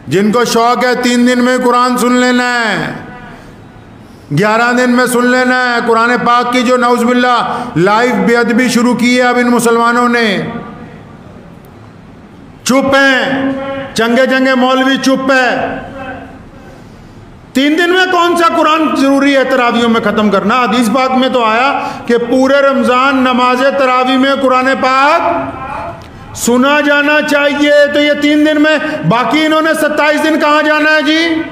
जिनको शौक है 3 दिन में कुरान सुन लेना है, 11 दिन में सुन लेना है। कुरान पाक की जो नौज़ुबिल्लाह लाइव बेअदबी शुरू की है अब इन मुसलमानों ने, चुप हैं, चंगे चंगे मौलवी चुप है। 3 दिन में कौन सा कुरान जरूरी है तरावियों में ख़त्म करना? हदीस पाक में तो आया कि पूरे रमज़ान नमाज तरावी में कुरान पाक सुना जाना चाहिए। तो ये 3 दिन में, बाकी इन्होंने 27 दिन कहाँ जाना है जी?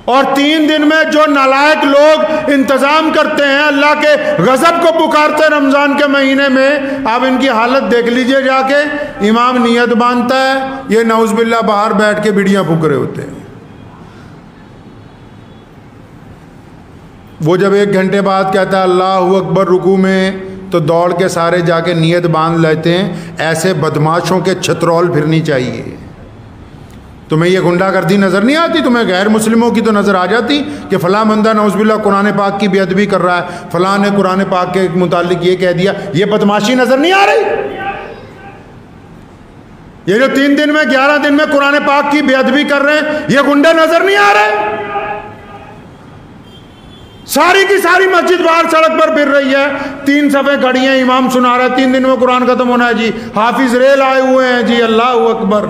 और 3 दिन में जो नालायक लोग इंतज़ाम करते हैं, अल्लाह के गज़ब को पुकारते हैं रमज़ान के महीने में, आप इनकी हालत देख लीजिए जाके। इमाम नियत बांधता है, ये नौज़ुबिल्लाह बाहर बैठ के बिड़ियाँ फूक रहे होते हैं। वो जब 1 घंटे बाद कहता है अल्लाहु अकबर रुकू में, तो दौड़ के सारे जाके नियत बांध लेते हैं। ऐसे बदमाशों के छतरौल फिरनी चाहिए। तुम्हें ये गुंडागर्दी नज़र नहीं आती? तुम्हें गैर मुस्लिमों की तो नज़र आ जाती कि फ़लाँ बंदा नौज़ुबिल्लाह कुरान पाक की बेअदबी कर रहा है, फ़लाँ ने कुरान पाक के मुतालिक ये कह दिया। ये बदमाशी नज़र नहीं आ रही? ये जो 3 दिन में 11 दिन में कुरान पाक की बेअदबी कर रहे हैं, ये गुंडे नज़र नहीं आ रहे? सारी की सारी मस्जिद बाहर सड़क पर फिर रही है, 3 सफ़े खड़ी हैं, इमाम सुना रहा है 3 दिन में कुरान खत्म होना है जी। हाफिज रेल आए हुए हैं जी, अल्लाह अकबर।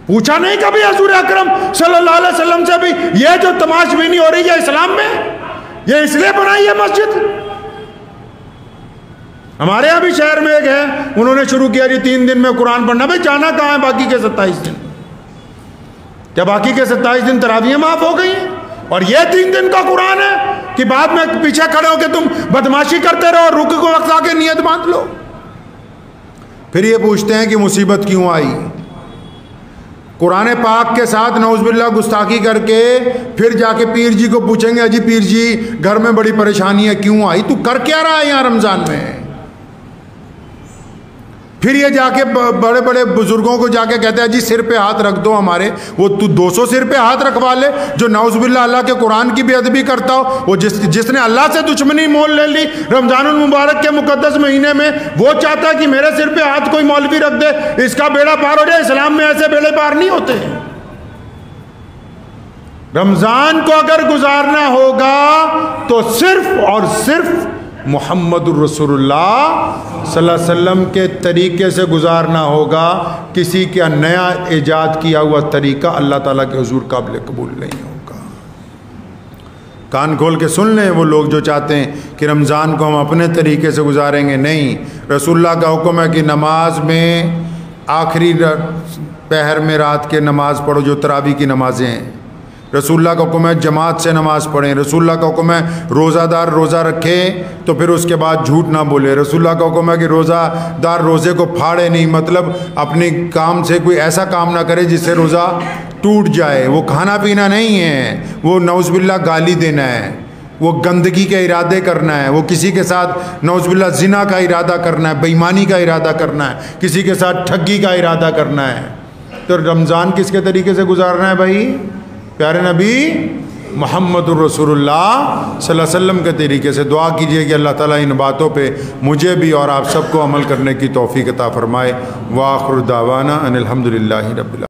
पूछा नहीं कभी हजूर अकरम सल्लल्लाहु अलैहि वसल्लम से भी ये जो तमाशबीनी हो रही है इस्लाम में, ये इसलिए बनाई है मस्जिद? हमारे यहाँ भी शहर में एक है, उन्होंने शुरू किया जी 3 दिन में कुरान पढ़ना। भाई जाना कहाँ है बाकी के 27 दिन? क्या बाकी के 27 दिन तरावियाँ माफ हो गई हैं? और ये 3 दिन का कुरान है कि बाद में पीछे खड़े होकर तुम बदमाशी करते रहो और रुक को वक्त आके नियत बांध लो। फिर ये पूछते हैं कि मुसीबत क्यों आई? कुरान पाक के साथ नौज़ुबिल्लाह गुस्ताखी करके फिर जाके पीर जी को पूछेंगे अजी पीर जी घर में बड़ी परेशानी है, क्यों आई? तू कर क्या रहा है यहाँ रमज़ान में? फिर ये जाके बड़े बड़े बुजुर्गों को जाके कहते हैं जी सिर पे हाथ रख दो हमारे। वो तू 200 सिर पे हाथ रखवा ले जो नौज़ुबिल्लाह अल्लाह के कुरान की बेअदबी करता हो। वो जिसने अल्लाह से दुश्मनी मोल ले ली रमज़ानुल मुबारक के मुकद्दस महीने में, वो चाहता है कि मेरे सिर पे हाथ कोई मौलवी रख दे, इसका बेड़ा पार हो जाए। इस्लाम में ऐसे बेड़े पार नहीं होते। रमज़ान को अगर गुजारना होगा तो सिर्फ और सिर्फ मुहम्मदुर रसूलुल्लाह सल्लल्लाहु अलैहि वसल्लम के तरीके से गुजारना होगा। किसी का नया ईजाद किया हुआ तरीका अल्लाह ताला के हुजूर काबिल कबूल नहीं होगा। कान खोल के सुन लें वो लोग जो चाहते हैं कि रमज़ान को हम अपने तरीके से गुजारेंगे। नहीं, रसूलुल्लाह का हुक्म है कि नमाज में आखिरी पहर में रात के नमाज पढ़ो, जो तरावी की नमाज़ें हैं। रसूलुल्लाह का हुक्म है जमात से नमाज़ पढ़ें। रसूलुल्लाह का हुक्म है रोज़ादार रोज़ा रखें तो फिर उसके बाद झूठ ना बोले। रसूलुल्लाह का हुक्म है कि रोज़ादार रोज़े को फाड़े नहीं, मतलब अपनी काम से कोई ऐसा काम ना करे जिससे रोज़ा टूट जाए। वो खाना पीना नहीं है, वो नौज़ुबिल्लाह गाली देना है, वो गंदगी के इरादे करना है, वो किसी के साथ नौज़ुबिल्लाह ज़िना का इरादा करना है, बेईमानी का इरादा करना है, किसी के साथ ठगी का इरादा करना है। तो रमज़ान किसके तरीके से गुजारना है भाई? प्यारे नबी मुहम्मदुर रसूलुल्लाह सल्लल्लाहु अलैहि वसल्लम के तरीके से। दुआ कीजिए कि अल्लाह ताला इन बातों पे मुझे भी और आप सबको अमल करने की तौफीक अता फरमाए। व आखिर दावाना अनिल हम्दुलिल्लाहि रब्बिल आलमीन।